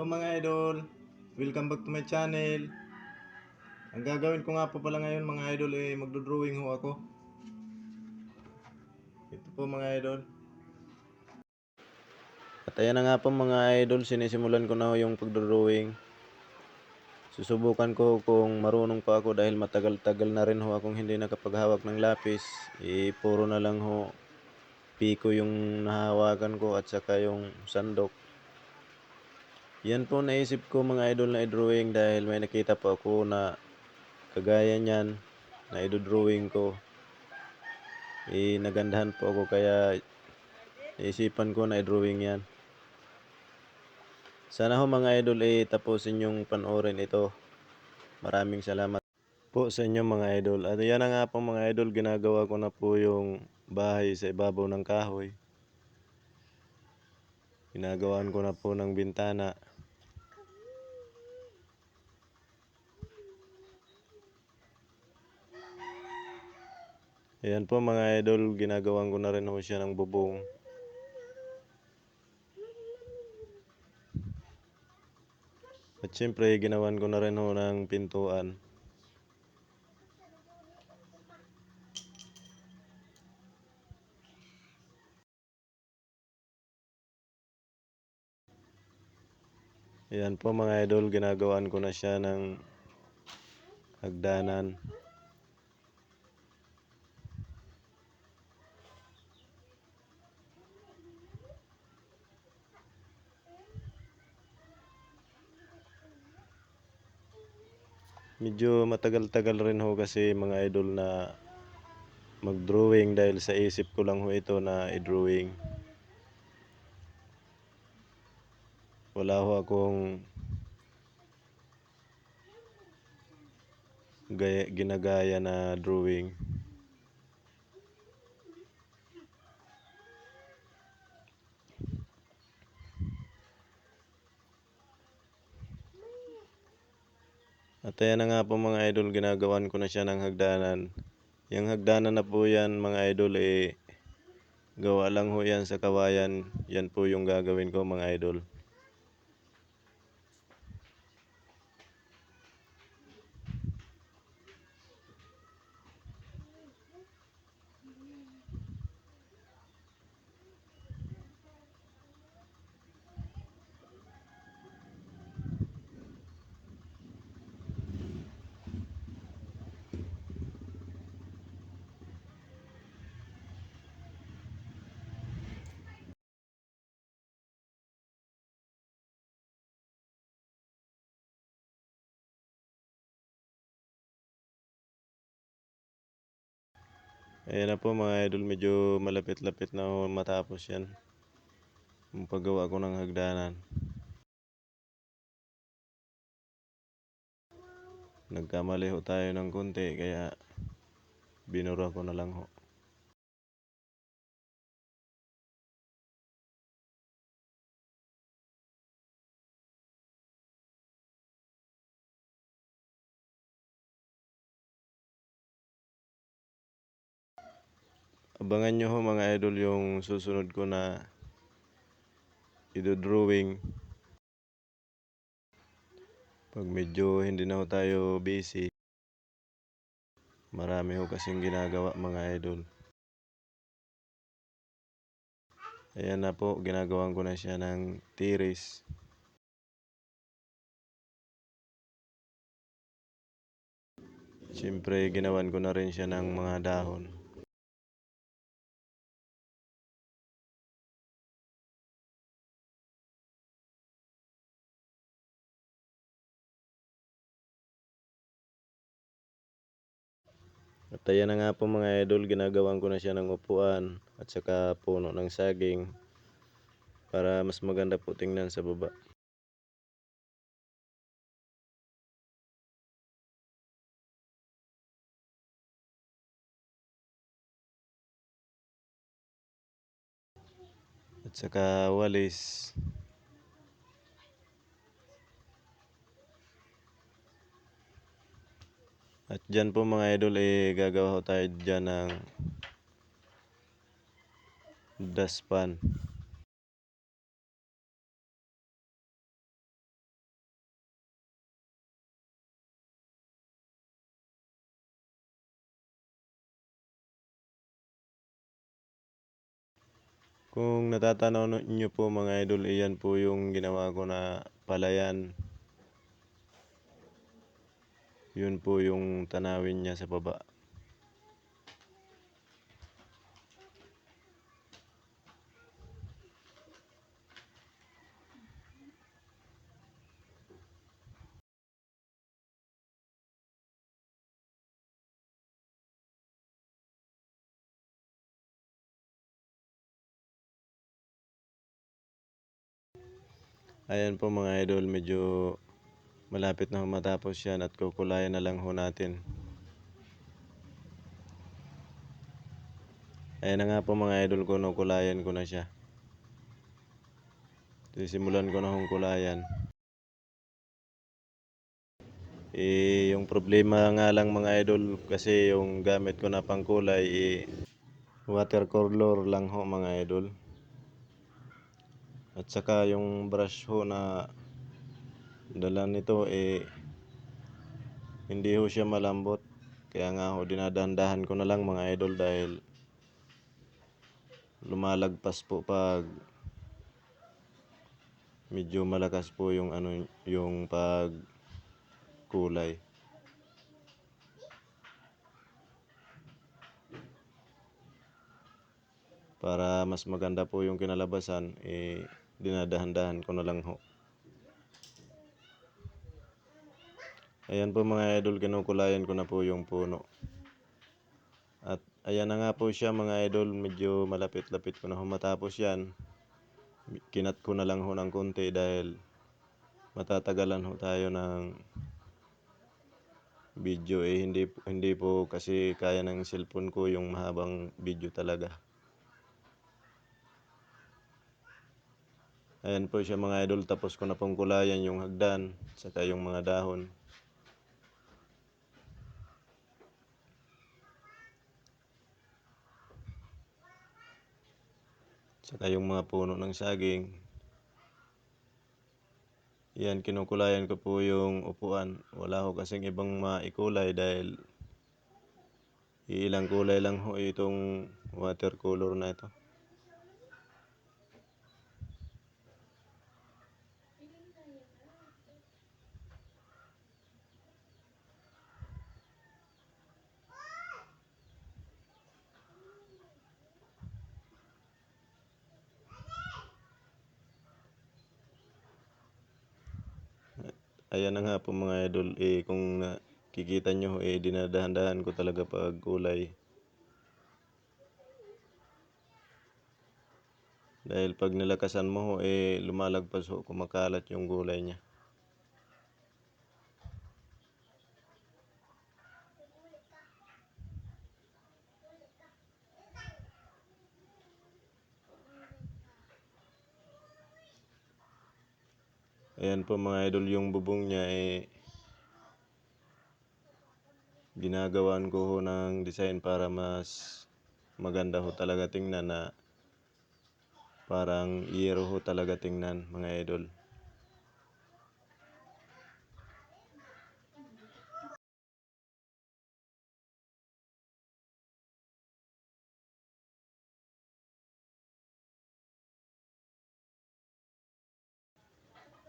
Hello mga idol, welcome back to my channel. Ang gagawin ko nga po pala ngayon mga idol magdodrawing ho ako. Ito po mga idol. At ayan na nga po mga idol, sinisimulan ko na ho yung pagdodrawing. Susubukan ko kung marunong pa ako dahil matagal-tagal na rin ho akong hindi nakapaghawak ng lapis. Puro na lang ho piko yung nahawakan ko at saka yung sandok. Yan po naisip ko mga idol na i-drawing dahil may nakita po ako na kagaya niyan na i-drawing ko. Nagandahan po ako kaya naisipan ko na i-drawing yan. Sana ho mga idol tapusin yung panoorin ito. Maraming salamat po sa inyo mga idol. At yan na nga po mga idol, ginagawa ko na po yung bahay sa ibabaw ng kahoy. Ginagawan ko na po ng bintana. Ayan po mga idol, ginagawan ko na rin ho siya ng bubong. At syempre, ginawan ko na rin ho ng pintuan. Ayan po mga idol, ginagawan ko na siya ng hagdanan. Medyo matagal-tagal rin ho kasi mga idol na mag-drawing dahil sa isip ko lang ho ito na i-drawing. Wala ho akong ginagaya na drawing. At ayan na nga po mga idol, ginagawan ko na siya ng hagdanan. Yung hagdanan na po yan mga idol gawa lang ho yan sa kawayan. Yan po yung gagawin ko mga idol. Ayan na po mga idol, medyo malapit-lapit na ho matapos yan. Yung paggawa ko ng hagdanan. Nagkamali ho tayo ng konti kaya binura ko na lang ho. Abangan nyo ho mga idol yung susunod ko na i-drawing. Pag medyo hindi na ho tayo busy. Marami ho kasing ginagawa mga idol. Ayan na po, ginagawan ko na siya ng tiris. Siyempre, ginawan ko na rin siya ng mga dahon. At ayan na nga po mga idol, ginagawan ko na siya ng upuan at saka puno ng saging para mas maganda po tingnan sa baba. At saka walis. At dyan po mga idol gagawa tayo dyan ng dustpan. Kung natatanaw nyo po mga idol, iyan po yung ginawa ko na palayan. Yun po yung tanawin niya sa baba. Ayan po mga idol, medyo malapit na matapos yan at kukulayan na lang ho natin. Ayan na nga po mga idol, kukulayan ko na siya. Sisimulan ko na hong kulayan. Yung problema nga lang mga idol, kasi yung gamit ko na pangkulay, watercolor lang ho mga idol. At saka yung brush ho na dala nito hindi ho siya malambot. Kaya nga ho dinadahan-dahan ko na lang mga idol dahil lumalagpas po pag medyo malakas po yung yung pagkulay. Para mas maganda po yung kinalabasan, dinadahan-dahan ko na lang ho. Ayan po mga idol, kinukulayan ko na po yung puno. At ayan na nga po siya mga idol, medyo malapit-lapit ko na ho matapos yan. Kinat ko na lang ho ng konti dahil matatagalan ho tayo ng video. Hindi po kasi kaya ng cellphone ko yung mahabang video talaga. Ayan po siya mga idol, tapos ko na pong kulayan yung hagdan, saka yung mga dahon. Saka yung mga puno ng saging. Yan, kinukulayan ko po yung upuan. Wala ho kasing ibang maikulay dahil iilang kulay lang ho itong watercolor na ito. Ayan na nga po mga idol, kung nakikita nyo, dinadahan-dahan ko talaga pag kulay. Dahil pag nilakasan mo ho, lumalagpas ho, kumakalat yung gulay niya. Ayan po mga idol, yung bubong niya ginagawan ko ho ng design para mas maganda ho talaga tingnan, na parang yero ho talaga tingnan mga idol.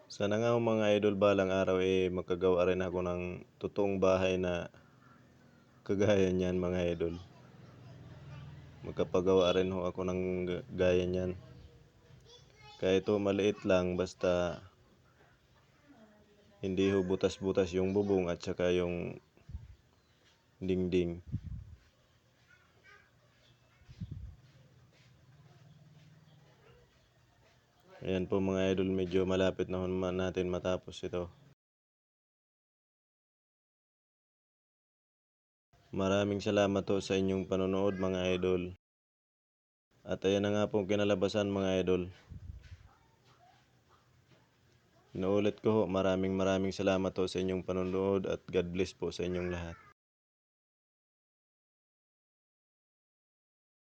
Sana nga ho mga idol, balang araw makagawa rin ako ng totoong bahay na kagaya niyan mga idol. Magkapagawa rin ho ako ng gaya niyan. Kahit ito maliit lang, basta hindi ho butas-butas yung bubong at saka yung dingding. Ayan po mga idol, medyo malapit na natin matapos ito. Maraming salamat po sa inyong panonood mga idol. At ayan na nga pong kinalabasan mga idol. Inuulit ko ho, maraming salamat po sa inyong panonood at God bless po sa inyong lahat.